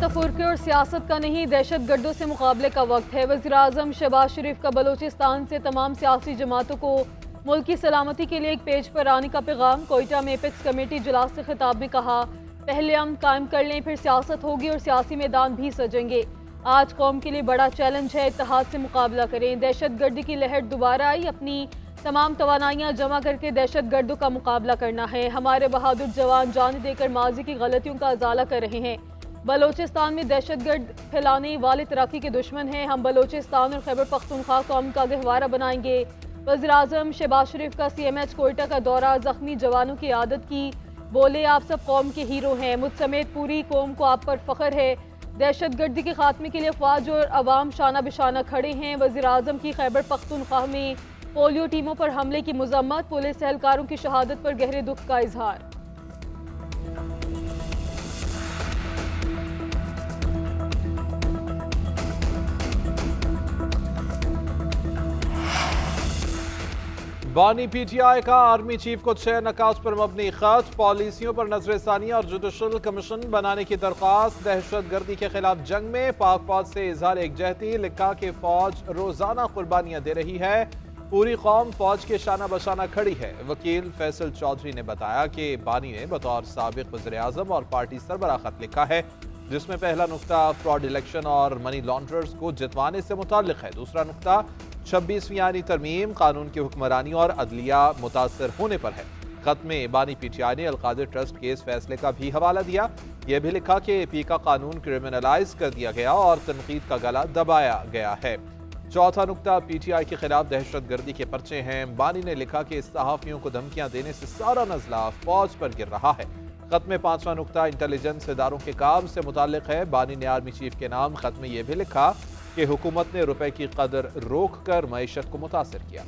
तफरके और सियासत का नहीं, दहशत गर्दों से मुकाबले का वक्त है। वज़ीर-ए-आज़म शहबाज शरीफ का बलोचिस्तान से तमाम सियासी जमातों को मुल्क की सलामती के लिए एक पेज पर आने का पैगाम। कोयटा में एपेक्स कमेटी इजलास से खिताब में कहा, पहले हम कायम कर लें, फिर सियासत होगी और सियासी मैदान भी सजेंगे। आज कौम के लिए बड़ा चैलेंज है, इत्तेहाद से मुकाबला करें। दहशत गर्दी की लहर दोबारा आई, अपनी तमाम तवानाइयाँ जमा करके दहशत गर्दों का मुकाबला करना है। हमारे बहादुर जवान जान देकर माजी की गलतियों का अजाला कर रहे हैं। बलोचिस्तान में दहशतगर्द फैलाने वाले तरक्की के दुश्मन हैं। हम बलोचिस्तान और खैबर पख्तूनख्वा कौम का गहवारा बनाएंगे। वज़ीर-ए-आज़म शहबाज शरीफ का CMH कोयटा का दौरा, जख्मी जवानों की आदत की, बोले आप सब कौम के हीरो हैं, मुझ समेत पूरी कौम को आप पर फख्र है। दहशत गर्दी के खात्मे के लिए अफवाज और अवाम शाना बिशाना खड़े हैं। वज़ीर-ए-आज़म की खैबर पख्तूनख्वा में पोलियो टीमों पर हमले की मजम्मत, पुलिस एहलकारों की शहादत पर गहरे दुख का इजहार। बानी PTI का आर्मी चीफ को 6 नकात पर मबनी खत, पॉलिसियों पर नजरसानी और जुडिशल कमीशन बनाने की दरख्वास्त। दहशत गर्दी के खिलाफ जंग में पाक फौज से इजहार एकजहती, लिखा कि फौज रोजाना कुर्बानियां दे रही है, पूरी कौम फौज के शाना बशाना खड़ी है। वकील फैसल चौधरी ने बताया कि बानी ने बतौर साबिक वज़ीर-ए-आज़म और पार्टी सरबराह खत लिखा है, जिसमें पहला नुक्ता फ्रॉड इलेक्शन और मनी लॉन्ड्रर्स को जितवाने से मुताल्लिक है। दूसरा नुक्ता 26वीं आईनी तरमीम, कानून की हुक्मरानी और अदलिया मुतासर होने पर है। खत में बानी PTI ने अलकादिर ट्रस्ट केस फैसले का भी हवाला दिया। यह भी लिखा कि AP का कानून क्रिमिनलाइज कर दिया गया और तनकीद का गला दबाया गया है। चौथा नुक्ता PTI के खिलाफ दहशत गर्दी के पर्चे हैं। बानी ने लिखा कि सहाफ़ियों को धमकियां देने से सारा नजला फौज पर गिर रहा है। खत में पांचवा नुक्ता इंटेलिजेंस इदारों के काम से मुताल्लिक है। बानी ने आर्मी चीफ के नाम खत में यह भी लिखा कि हुकूमत ने रुपए की कदर रोक कर मईशत को मुतासर किया।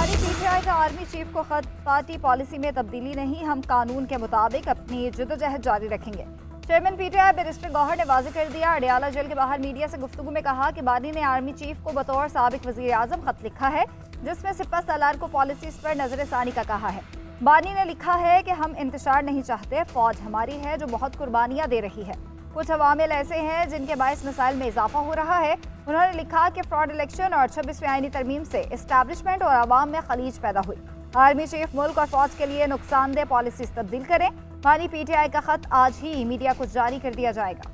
PTI का आर्मी चीफ को खत, पार्टी पॉलिसी में तब्दीली नहीं, हम कानून के मुताबिक अपनी जद्दोजहद जारी रखेंगे। चेयरमैन PTI बैरिस्टर गौहर ने वाज़ेह कर दिया। अडियाला जेल के बाहर मीडिया से गुफ्तगू में कहा कि बानी ने आर्मी चीफ को बतौर साबिक वज़ीर-ए-आज़म खत लिखा है, जिसमें सिपह सालार को पॉलिसीज पर नजरसानी का कहा है। बानी ने लिखा है कि हम इंतशार नहीं चाहते, फौज हमारी है जो बहुत कुर्बानियां दे रही है। कुछ अवामिल ऐसे हैं जिनके बायस मसाइल में इजाफा हो रहा है। उन्होंने लिखा कि फ्रॉड इलेक्शन और 26वीं आईनी तरमीम से इस्टेब्लिशमेंट और आवाम में खलीज पैदा हुई। आर्मी चीफ मुल्क और फौज के लिए नुकसानदेह पॉलिसीज तब्दील करें। बानी PTI का खत आज ही मीडिया को जारी कर दिया जाएगा।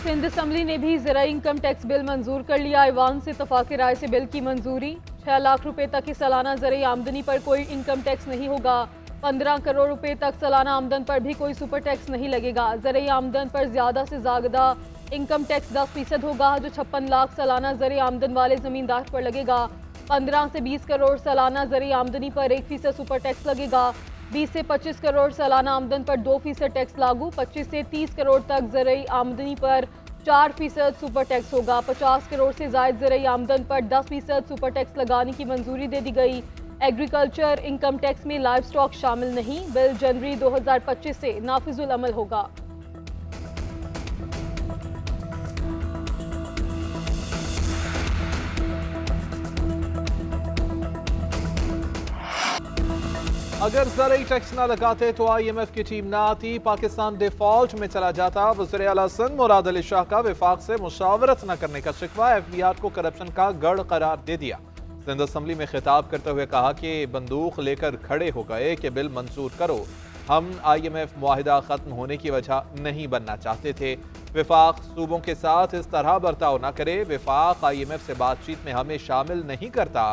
सिंध असम्बली ने भी ज़रा इनकम टैक्स बिल मंजूर कर लिया। ऐवान से इत्तफाक़ राय से बिल की मंजूरी। 6 लाख रुपए तक की सालाना ज़रा आमदनी पर कोई इनकम टैक्स नहीं होगा। 15 करोड़ रुपए तक सालाना आमदन पर भी कोई सुपर टैक्स नहीं लगेगा। ज़रा आमदन पर ज़्यादा से ज़्यादा इनकम टैक्स 10% होगा, जो 56 लाख सालाना ज़रा आमदन वाले ज़मींदार पर लगेगा। 15 से 20 करोड़ सालाना ज़रा आमदनी पर 1% सुपर टैक्स लगेगा। 20 से 25 करोड़ सालाना आमदन पर 2% टैक्स लागू। 25 से 30 करोड़ तक ज़रूरी आमदनी पर 4% सुपर टैक्स होगा। 50 करोड़ से ज़ायद ज़रूरी आमदन पर 10% सुपर टैक्स लगाने की मंजूरी दे दी गई। एग्रीकल्चर इनकम टैक्स में लाइव स्टॉक शामिल नहीं। बिल जनवरी 2025 से नाफिजुल अमल होगा। अगर ज़रूरी टैक्स ना लगाते तो IMF की टीम ना आती, पाकिस्तान डिफॉल्ट में चला जाता। वज़ीर आला सिंध मुराद अली शाह का विफाक से मुशावरत न करने का शिकवा, FBR को करप्शन का गढ़ करार दे दिया। सिंध असम्बली में खिताब करते हुए कहा कि बंदूक लेकर खड़े हो गए कि बिल मंजूर करो। हम IMF मुआहिदा खत्म होने की वजह नहीं बनना चाहते थे। विफाक सूबों के साथ इस तरह बर्ताव न करे। विफाक IMF से बातचीत में हमें शामिल नहीं करता।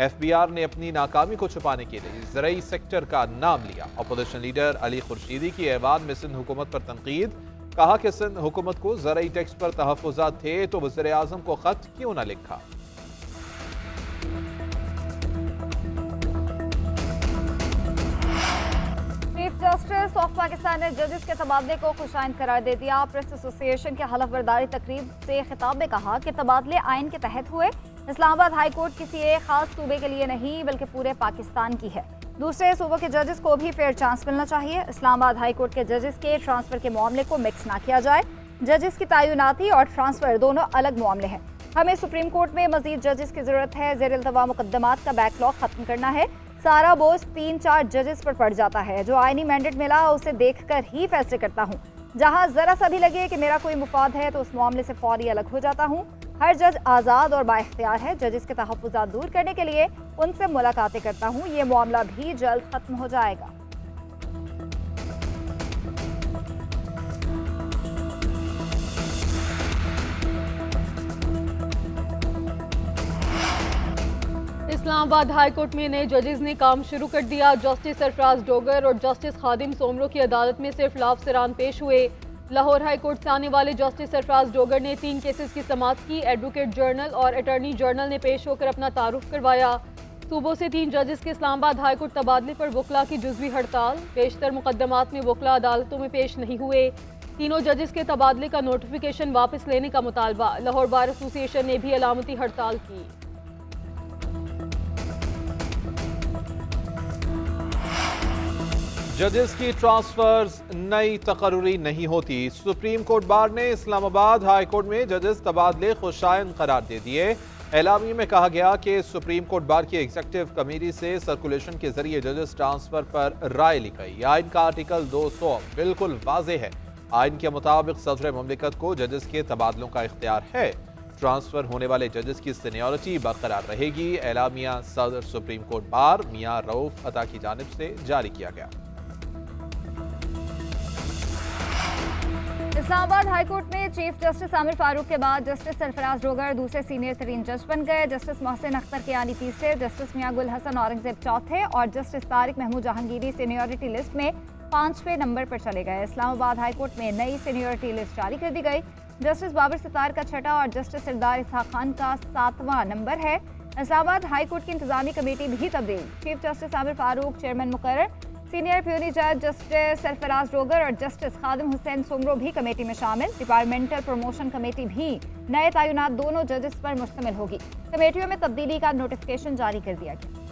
FBR ने अपनी नाकामी को छुपाने के लिए ज़रूरी सेक्टर का नाम लिया। अपोजिशन लीडर अली खुर्शीदी की ऐवान में सिंध हुकूमत पर तनकीद, कहा कि सिंध हुकूमत को ज़रूरी टैक्स पर तहफ़्फ़ुज़ात थे तो वज़ीर-ए-आज़म को खत क्यों न लिखा। चीफ जस्टिस ऑफ पाकिस्तान ने जजेस के तबादले को खुशाइन करार दे दिया। प्रेस एसोसिएशन के हलफ बर्दारी तकरीब से खिताब में कहा कि तबादले आइन के तहत हुए, इस्लामाबाद हाई कोर्ट किसी एक खास सूबे के लिए नहीं बल्कि पूरे पाकिस्तान की है। दूसरे सूबों के जजेस को भी फेयर चांस मिलना चाहिए। इस्लामाबाद हाई कोर्ट के जजेस के ट्रांसफर के मामले को मिक्स ना किया जाए। जजेस की तैनाती और ट्रांसफर दोनों अलग मामले हैं। हमें सुप्रीम कोर्ट में मजीद जजेस की जरूरत है। ज़ेर इल्तवा मुकदमात का बैकलॉग खत्म करना है। सारा बोझ 3-4 जजेस पर पड़ जाता है। जो आईनी मैंडेट मिला उसे देखकर ही फैसले करता हूँ। जहाँ जरा सा भी लगे कि मेरा कोई मुफाद है तो उस मामले से फौरी अलग हो जाता हूँ। हर जज आज़ाद और बाइख्तियार है। जजेस के तहफ़्फ़ुज़ात दूर करने के लिए उनसे मुलाकातें करता हूँ। ये मामला भी जल्द खत्म हो जाएगा। इस्लामाबाद हाई कोर्ट में नए जजेस ने काम शुरू कर दिया। जस्टिस सरफराज डोगर और जस्टिस खादिम सोमरो की अदालत में सिर्फ लाफसरान पेश हुए। लाहौर हाई कोर्ट से आने वाले जस्टिस सरफराज डोगर ने 3 केसेस की समाअत की। एडवोकेट जनरल और अटॉर्नी जनरल ने पेश होकर अपना तारुफ करवाया। सूबों से 3 जजेस के इस्लामाबाद हाई कोर्ट तबादले पर वकला की जुज़वी हड़ताल। पेशतर मुकदमात में वकला अदालतों में पेश नहीं हुए। तीनों जजेस के तबादले का नोटिफिकेशन वापस लेने का मुतालबा। लाहौर बार एसोसिएशन ने भी अलामती हड़ताल की। जजेस की ट्रांसफर्स नई तकर्री नहीं होती। सुप्रीम कोर्ट बार ने इस्लामाबाद हाई कोर्ट में जजेस तबादले खुशाइन करार दे दिए। एलामी में कहा गया कि सुप्रीम कोर्ट बार की एग्जीक्यूटिव कमेटी से सर्कुलेशन के जरिए जजेस ट्रांसफर पर राय ली गई। आइन का आर्टिकल 200 बिल्कुल वाज़ेह है। आइन के मुताबिक सदर मुमलिकत को जजेस के तबादलों का इख्तियार है। ट्रांसफर होने वाले जजेस की सीनियरिटी बरकरार रहेगी। एलामिया सदर सुप्रीम कोर्ट बार मियां रऊफ अता की जानिब से जारी किया गया। इस्लामाबाद हाई कोर्ट में चीफ जस्टिस आमिर फारूक के बाद जस्टिस सरफराज डोगर दूसरे सीनियर तरीन जज बन गए। जस्टिस मोहसिन अख्तर कियानी तीसरे, जस्टिस मियां गुल हसन औरंगजेब चौथे और justice Tariq Mahmood Jahangiri seniority list में 5वें नंबर पर चले गए। इस्लामाबाद हाई कोर्ट में नई सीनियरिटी लिस्ट जारी कर दी गई। जस्टिस बाबर सितार का 6वां और जस्टिस सरदार इसहाक खान का 7वां नंबर है। इस्लामाबाद हाई कोर्ट की इंतजामी कमेटी भी तब्दील। Chief justice Aamir Farooq chairman मुकर्रर, सीनियर प्यूनी जज जस्टिस सरफराज डोगर और जस्टिस खादिम हुसैन सोमरो भी कमेटी में शामिल। डिपार्टमेंटल प्रमोशन कमेटी भी नए तैनात दोनों जजेस पर मुश्तमिल होगी। कमेटियों में तब्दीली का नोटिफिकेशन जारी कर दिया गया।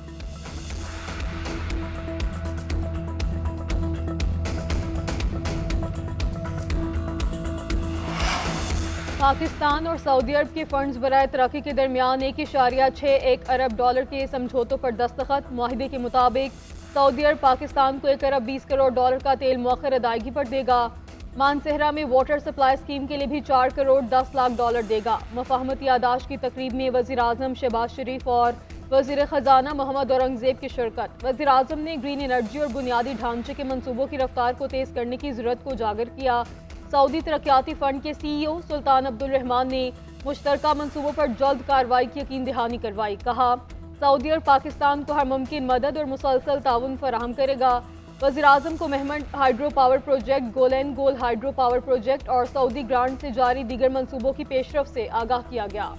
पाकिस्तान और सऊदी अरब के फंड्स बराए तरक्की के दरमियान $1.61 अरब के समझौतों पर दस्तखत। मुआहिदे के मुताबिक सऊदी अरब पाकिस्तान को 1 अरब 20 करोड़ डॉलर का तेल मौखर अदायगी पर देगा। मानसहरा में वाटर सप्लाई स्कीम के लिए भी 4 करोड़ 10 लाख डॉलर देगा। मफाहमती यादाश्त की तकरीब में वज़ीर आज़म शहबाज शरीफ और वज़ीर ख़जाना मोहम्मद औरंगज़ेब की शिरकत। वज़ीर आज़म ने ग्रीन एनर्जी और बुनियादी ढांचे के मंसूबों की रफ्तार को तेज़ करने की ज़रूरत को उजागर किया। सऊदी तरक्याती फ़ंड के CEO सुल्तान अब्दुल रहमान ने मुश्तरका मंसूबों पर जल्द कार्रवाई की यकीन दहानी करवाई। कहा सऊदी अरब पाकिस्तान को हर मुमकिन मदद और मुसलसल ताउन फराहम करेगा। वज़ीर आज़म को मेहमन हाइड्रो पावर प्रोजेक्ट, गोलैन गोल हाइड्रो पावर प्रोजेक्ट और सऊदी ग्रांट से जारी दीगर मंसूबों की पेशरफ से आगाह किया गया।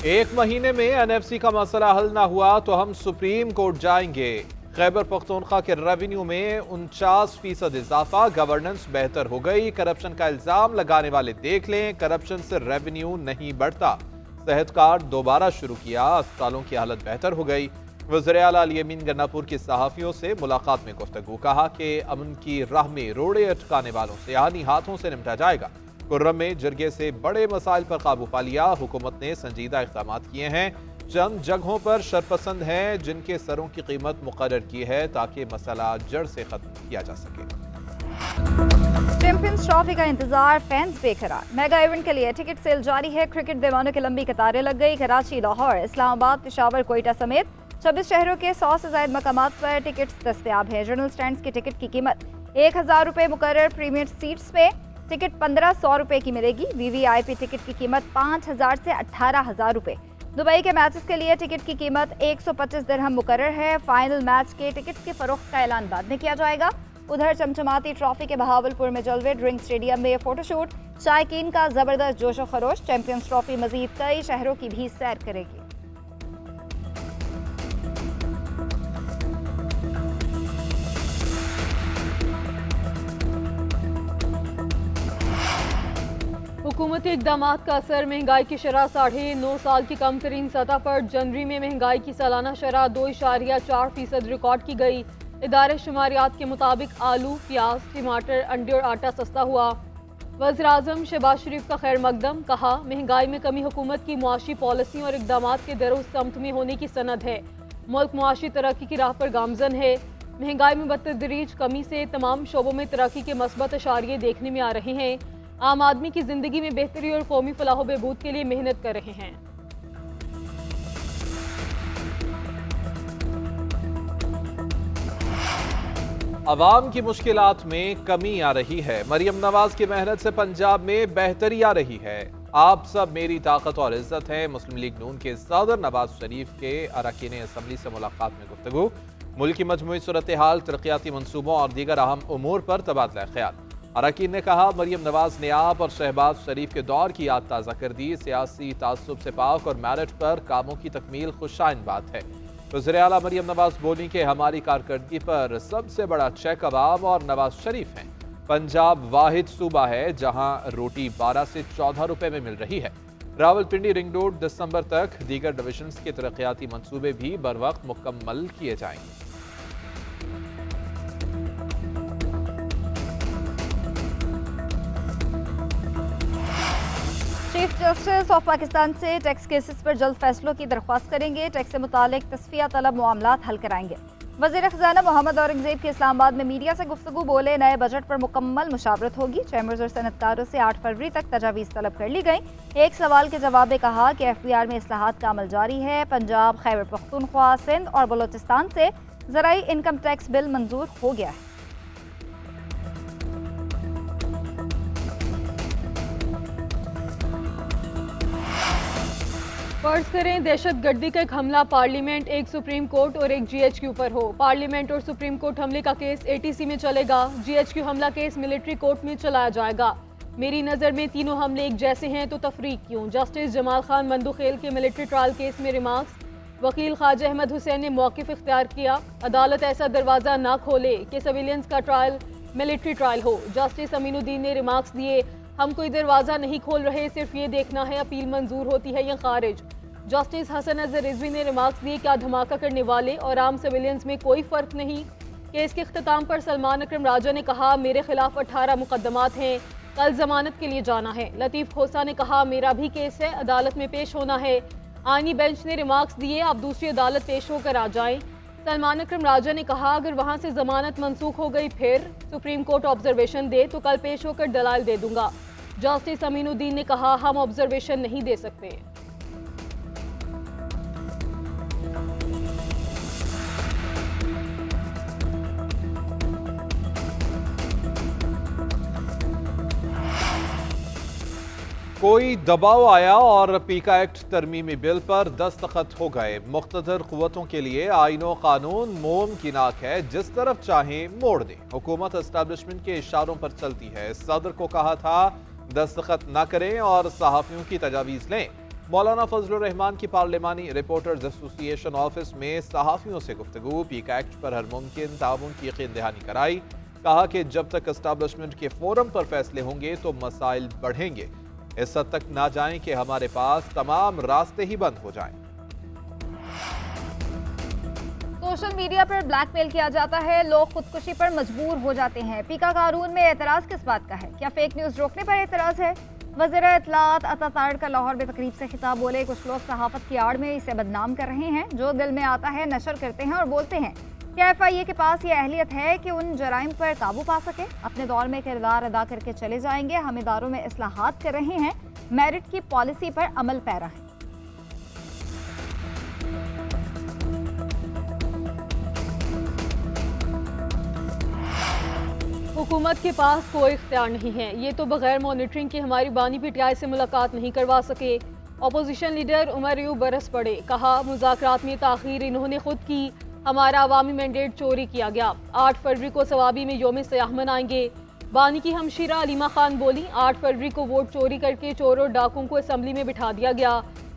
एक महीने में NFC का मसला हल ना हुआ तो हम सुप्रीम कोर्ट जाएंगे। खैबर पख्तूनख्वा के रेवेन्यू में 49% इजाफा। गवर्नेंस बेहतर हो गई। करप्शन का इल्जाम लगाने वाले देख लें, करप्शन से रेवेन्यू नहीं बढ़ता। सेहत कार्ड दोबारा शुरू किया, अस्पतालों की हालत बेहतर हो गई। वज़ीर आला अली यमीन गन्नापुर के सहाफ़ियों से मुलाकात में गुफ्तगू। कहा कि अमन की राह में रोड़े अटकाने वालों से आनी हाथों से निपटा जाएगा। कुर्रम में जरगे से बड़े मसाइल पर काबू पा लिया। हुकूमत ने संजीदा इक़दाम किए हैं। चंद जगहों पर शरपसंद हैं जिनके सरों की कीमत मुकर्रर की है ताकि मसला जड़ से खत्म किया जा सके। चैंपियंस ट्रॉफी का इंतजार, फैंस बेकरार। मेगा इवेंट के लिए टिकट सेल जारी है। क्रिकेट दीवानों की लंबी कतारें लग गई। कराची, लाहौर, इस्लामाबाद, पेशावर, कोयटा समेत 26 शहरों के 100 से ज्यादा मकामात पर टिकट्स दस्तयाब है। जनरल स्टैंड की टिकट की कीमत 1000 रुपये मुकर्रर। प्रीमियर सीट्स में टिकट 1500 रुपये की मिलेगी। VVIP टिकट की कीमत 5000 से 18000 रुपये। दुबई के मैचेस के लिए टिकट की कीमत 125 दिरहम मुकर्रर है। फाइनल मैच के टिकट्स के फरोख्त का ऐलान बाद में किया जाएगा। उधर चमचमाती ट्रॉफी के बहावलपुर में जलवे। ड्रिंक स्टेडियम में फोटोशूट। शायकीन का जबरदस्त जोशो खरोश। चैंपियंस ट्रॉफी मजीद कई शहरों की भी सैर करेगी। हुकूमती इक़दामात का असर, महंगाई की शरह 9.5 साल की कम तरीन सतह पर। जनवरी में महंगाई की सालाना शरह 2.4% रिकॉर्ड की गई। इदारे शुमारियात के मुताबिक आलू, प्याज, टमाटर, अंडे और आटा सस्ता हुआ। वज़ीर-ए-आज़म शहबाज शरीफ का खैर मकदम, कहा महंगाई में कमी हुकूमत की मुआशी पॉलिसियों और इक़दामात के दरों समत में होने की सनद है। मुल्क मुआशी तरक्की की राह पर गामजन है। महंगाई में बतदरीज कमी से तमाम शोबों में तरक्की के मस्बत इशारे देखने में आ रहे हैं। आम आदमी की जिंदगी में बेहतरी और कौमी फलाह बहबूद के लिए मेहनत कर रहे हैं। अवाम की मुश्किलात में कमी आ रही है। मरियम नवाज की मेहनत से पंजाब में बेहतरी आ रही है। आप सब मेरी ताकत और इज्जत है। मुस्लिम लीग नून के सदर नवाज शरीफ के अरकान असम्बली से मुलाकात में गुफ्तगू। मुल्क की मजमूई सूरत हाल, तरक्याती मनसूबों और दीगर अहम उमूर पर तबादला ख्याल। अरकान ने कहा मरियम नवाज ने आप और शहबाज शरीफ के दौर की याद ताज़ा कर दी। सियासी तासुब से पाक और मेरिट पर कामों की तकमील खुशाइन बात है। वज़ीर आला मरियम नवाज बोली कि हमारी कारकर्दगी पर सबसे बड़ा चेक अवाम और नवाज शरीफ हैं। पंजाब वाहिद सूबा है जहां रोटी 12 से 14 रुपए में मिल रही है। रावलपिंडी रिंग रोड दिसंबर तक, दीगर डिविजन्स के तरक्याती मंसूबे भी बर वक्त मुकम्मल किए जाएंगे। चीफ जस्टिस ऑफ पाकिस्तान से टैक्स केसेस पर जल्द फैसलों की दरख्वास्त करेंगे। टैक्स से मुतालिक तस्फिया तलब मामलात हल कराएंगे। वज़ीर ख़ज़ाना मोहम्मद औरंगज़ेब के इस्लामाबाद में मीडिया से गुफ्तगू, बोले नए बजट पर मुकम्मल मुशावरत होगी। चैम्बर्स और सनतकारों से 8 फरवरी तक तजावीज़ तलब कर ली गई। एक सवाल के जवाब में कहा कि FBR में इस्लाहात का अमल जारी है। पंजाब, खैबर पख्तूनख्वा, सिंध और बलोचिस्तान से ज़राई इनकम टैक्स बिल मंजूर हो गया है। फर्ज करें दहशत गर्दी का एक हमला पार्लियामेंट, एक सुप्रीम कोर्ट और एक GHQ पर हो। पार्लियामेंट और सुप्रीम कोर्ट हमले का केस ATC में चलेगा। GHQ हमला केस मिलिट्री कोर्ट में चलाया जाएगा। मेरी नज़र में तीनों हमले एक जैसे हैं तो तफरीक क्यों। जस्टिस जमाल खान मंदुखेल के मिलिट्री ट्रायल केस में रिमार्क्स। वकील ख्वाजा अहमद हुसैन ने मौक़िफ़ इख्तियार किया, अदालत ऐसा दरवाज़ा ना खोले कि सिविलियंस का ट्रायल मिलिट्री ट्रायल हो। जस्टिस अमीनुद्दीन ने रिमार्क्स दिए, हम कोई दरवाज़ा नहीं खोल रहे, सिर्फ ये देखना है अपील मंजूर होती है या खारिज। जस्टिस हसन अजहर रिजवी ने रिमार्क्स दिए, क्या धमाका करने वाले और आम सिविलियंस में कोई फ़र्क नहीं। केस के अख्ताम पर सलमान अकरम राजा ने कहा, मेरे खिलाफ 18 मुकदमात हैं, कल जमानत के लिए जाना है। लतीफ़ खोसा ने कहा, मेरा भी केस है, अदालत में पेश होना है। आईनी बेंच ने रिमार्क्स दिए, आप दूसरी अदालत पेश होकर आ जाएं। सलमान अकरम राजा ने कहा, अगर वहाँ से जमानत मनसूख हो गई फिर सुप्रीम कोर्ट ऑब्जर्वेशन दे तो कल पेश होकर दलाल दे दूंगा। जस्टिस अमीनुद्दीन ने कहा, हम ऑब्जर्वेशन नहीं दे सकते। कोई दबाव आया और पीका एक्ट तरमीमी बिल पर दस्तखत हो गए। मुख्तदर कुव्वतों के लिए आईनो कानून मोम की नाक है, जिस तरफ चाहें मोड़ दें। हुकूमत एस्टैब्लिशमेंट के इशारों पर चलती है। सदर को कहा था दस्तखत न करें और सहाफ़ियों की तजावीज़ लें। मौलाना फजलुर रहमान की पार्लिमानी रिपोर्टर्स एसोसिएशन ऑफिस में सहाफ़ियों से गुफ्तगू। पीका एक्ट पर हर मुमकिन ताउन की यकीन दहानी कराई। कहा कि जब तक एस्टैब्लिशमेंट के फोरम पर फैसले होंगे तो मसाइल बढ़ेंगे। इस हद तक ना जाएं कि हमारे पास तमाम रास्ते ही बंद हो जाएं। सोशल मीडिया पर ब्लैकमेल किया जाता है, लोग खुदकुशी पर मजबूर हो जाते हैं। पीका कानून में एतराज किस बात का है? क्या फेक न्यूज रोकने पर एतराज है? वज़ीर इत्तलात अता तारड़ लाहौर में तकरीब से खिताब, बोले कुछ लोग सहाफत की आड़ में इसे बदनाम कर रहे हैं। जो दिल में आता है नशर करते हैं और बोलते हैं। क्या FIA के पास ये अहलियत है कि उन जराइम पर काबू पा सके? अपने दौर में किरदार अदा करके चले जाएंगे। हम इदारों में इस्लाहात कर रहे हैं, मेरिट की पॉलिसी पर अमल पैरा है। हुकूमत के पास कोई इख्तियार नहीं है। ये तो बगैर मॉनिटरिंग के हमारी बानी PTI से मुलाकात नहीं करवा सके। अपोजिशन लीडर उमर यूब बरस पड़े, कहा मुज़ाकरात में ताख़ीर इन्होंने खुद की, हमारा अवामी मैंडेट चोरी किया गया। 8 फरवरी को सवाबी में योम सयाह मनाएंगे। बानी की हमशीरा अलीमा खान बोली, 8 फरवरी को वोट चोरी करके चोर और डाकुओं को असम्बली में बिठा दिया गया।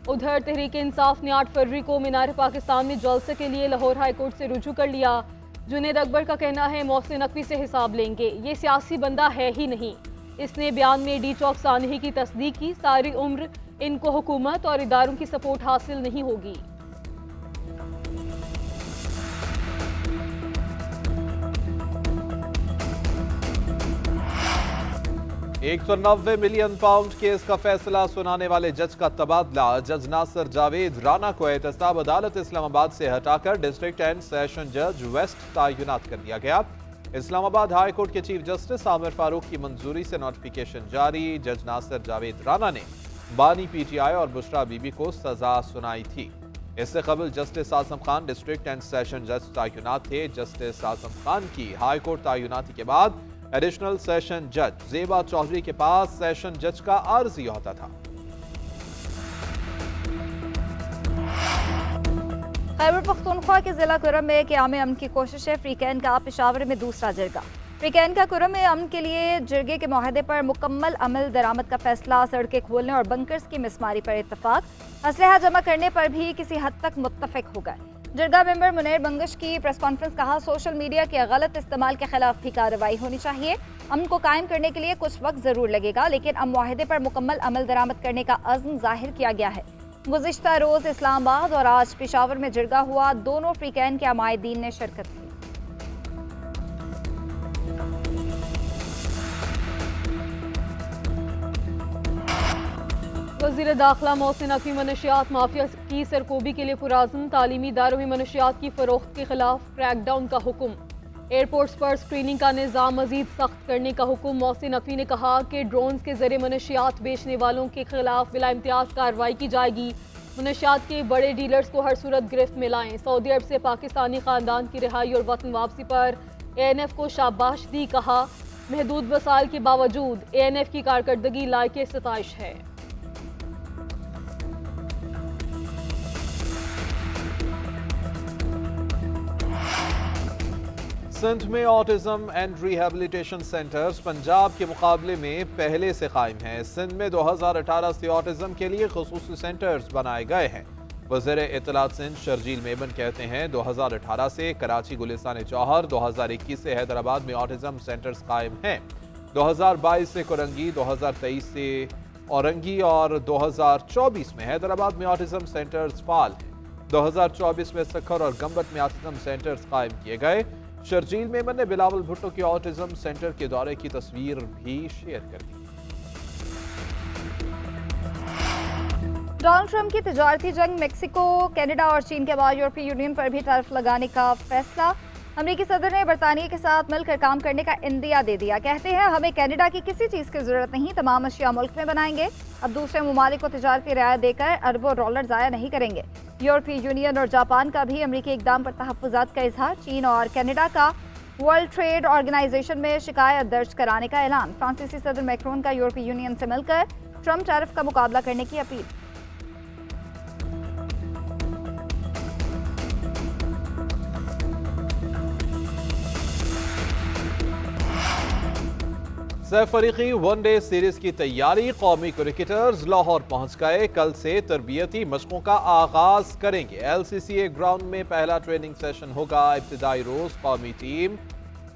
उधर तहरीक इंसाफ ने 8 फरवरी को मीनार पाकिस्तान में जलसे के लिए लाहौर हाई कोर्ट से रुजू कर लिया। जुनैद अकबर का कहना है, मोहसिन नकवी से हिसाब लेंगे, ये सियासी बंदा है ही नहीं। इसने बयान में डी चौक सानही की तस्दीक की। सारी उम्र इनको हुकूमत और इदारों की सपोर्ट हासिल नहीं होगी। 190 मिलियन पाउंड केस का फैसला सुनाने वाले जज का तबादला। जज नासिर जावेद राना को एहतसाब अदालत इस्लामाबाद से हटाकर डिस्ट्रिक्ट एंड सेशन जज वेस्ट तैनात कर दिया गया। इस्लामाबाद हाई कोर्ट के चीफ जस्टिस आमिर फारूक की मंजूरी से नोटिफिकेशन जारी। जज नासिर जावेद राना ने बानी पीटीआई और बुशरा बीबी को सजा सुनाई थी। इससे कबल justice Azam Khan district and session जज तैनात थे। जस्टिस आजम खान की हाई कोर्ट तैनाती के बाद एडिशनल सेशन जज जेबा चौधरी के पास सेशन जज का आर्जी होता था। खैबर पख्तूनख्वा के जिला कुरम में क़याम अमन की कोशिश है। फ्रीकैन का पेशावर में दूसरा जरगा। फ्रीकैन का कुरम में अमन के लिए जरगे के माहदे पर मुकम्मल अमल दरामद का फैसला। सड़कें खोलने और बंकर्स की मिसमारी पर इत्तफाक। असलहा जमा करने पर भी किसी हद तक मुत्तफिक हो गए। जरगा मेंबर मुनैर बंगश की प्रेस कॉन्फ्रेंस। कहा, सोशल मीडिया के गलत इस्तेमाल के खिलाफ भी कार्रवाई होनी चाहिए। अमन को कायम करने के लिए कुछ वक्त जरूर लगेगा, लेकिन अब मुआहदे पर मुकम्मल अमल दरामद करने का अज़्म जाहिर किया गया है। गुज़िश्ता रोज इस्लामाबाद और आज पेशावर में जरगा हुआ। दोनों फ्रीकैन के अमायदीन ने शिरकत की। वज़ीर दाखिला मोहसिन नकवी मनशियात माफिया की सरकोबी के लिए पुराज़्म। तालीमी इदारों में मनशियात की फरोख्त के खिलाफ क्रैकडाउन का हुक्म। एयरपोर्ट्स पर स्क्रीनिंग का निज़ाम मजीद सख्त करने का हुक्म। मोहसिन नकवी ने कहा कि ड्रोन के जरिए मनशियात बेचने वालों के खिलाफ बिला इम्तियाज कार्रवाई की जाएगी। मनशियात के बड़े डीलर्स को हर सूरत गिरफ्त में लाएं। सऊदी अरब से पाकिस्तानी खानदान की रिहाई और वतन वापसी पर ANF को शाबाश दी। कहा, महदूद वसाइल के बावजूद ANF की कारकर्दगी लायक सताइश है। सिंध में autism and rehabilitation centres Punjab के मुकाबले में पहले से कायम हैं। सिंध में 2018 से ऑटिज्म के लिए खुसूसी सेंटर्स बनाए गए हैं। वज़ीर इत्तलात सिंध शर्जील मेमन कहते हैं, 2018 से कराची, गुलिस्तान जौहर, 2021 से हैदराबाद में ऑटिज्म सेंटर्स कायम हैं। 2022 से कोरंगी, 2023 से औरंगी और 2024 में हैदराबाद में ऑटिज्म सेंटर्स फाल हैं। 2024 में सखर और गंबट में ऑटिज्म सेंटर्स कायम किए गए। शर्जील मेमन ने बिलावल भुट्टो के ऑटिज्म सेंटर के दौरे की तस्वीर भी शेयर कर दी। डोनाल्ड ट्रंप की तिजारती जंग। मेक्सिको, कनाडा और चीन के बाद यूरोपीय यूनियन पर भी टैरिफ लगाने का फैसला। अमेरिकी सदर ने बरतानिया के साथ मिलकर काम करने का इंदिया दे दिया। कहते हैं, हमें कनाडा की किसी चीज़ की जरूरत नहीं, तमाम अशिया मुल्क में बनाएंगे। अब दूसरे ममालिक को तिजारती रियायत देकर अरबों डॉलर ज़ाया नहीं करेंगे। यूरोपीय यूनियन और जापान का भी अमेरिकी इकदाम पर तहफ़्फ़ुज़ात का इजहार। चीन और कनाडा का वर्ल्ड ट्रेड ऑर्गेनाइजेशन में शिकायत दर्ज कराने का ऐलान। फ्रांसीसी सदर मैक्रोन का यूरोपीय यूनियन से मिलकर ट्रंप टैरिफ का मुकाबला करने की अपील। सैफ फरीकी वनडे सीरीज की तैयारी। कौमी क्रिकेटर्स लाहौर पहुंच गए। कल से तरबियती मशकों का आगाज करेंगे। LCCA ग्राउंड में पहला ट्रेनिंग सेशन होगा। इब्तिदाई रोज कौमी टीम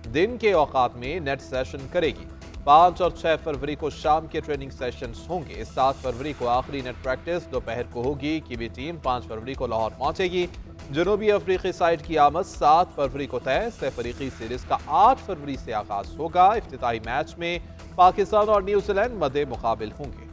दिन के औकात में नेट सेशन करेगी। 5 और 6 फरवरी को शाम के ट्रेनिंग सेशंस होंगे। 7 फरवरी को आखिरी नेट प्रैक्टिस दोपहर को होगी। कीवी टीम 5 फरवरी को लाहौर पहुंचेगी। जनूबी अफ्रीकी साइड की आमद 7 फरवरी को तय। सैफ फरीकी सीरीज का 8 फरवरी से आगाज होगा। इफ्तिताही मैच में पाकिस्तान और न्यूजीलैंड मद्दे मुकाबिल होंगे।